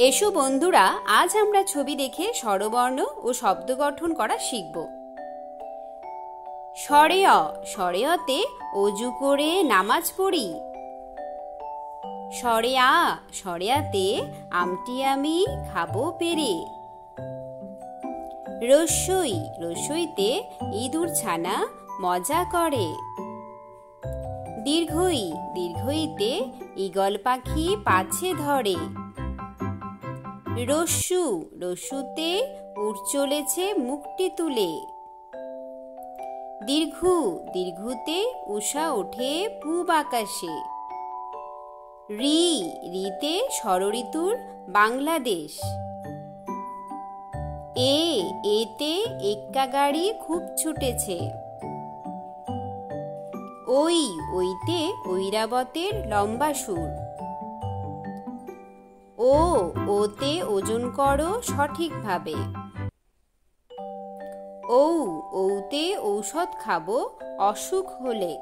এসো বন্ধুরা, আজ আমরা ছবি দেখে স্বরবর্ণ ও শব্দ গঠন করা শিখব। স্বরে অ, স্বরে অতে অজু করে নামাজ পড়ি। স্বরে আ, স্বরে আতে আমটি আমি খাবো পেরে। রস্যই, রস্যইতে ইঁদুর ছানা মজা করে। দীর্ঘই, দীর্ঘইতে ঈগল পাখি পাছে ধরে। রস্যু, রস্যুতে উড় চলেছে মুখটি তুলে। দীর্ঘু, দীর্ঘুতে উষা ওঠে পূব আকাশে। রি, রিতে ষড়ঋতুর বাংলাদেশ। এ, এতে এক্কা গাড়ি খুব ছুটেছে। ওই, ওইতে ঐরাবতের লম্বা সুর। ও, ওতে ওজন করো সঠিকভাবে। ঔ, ঔতে ঔষধ খাবো অসুখ হলে।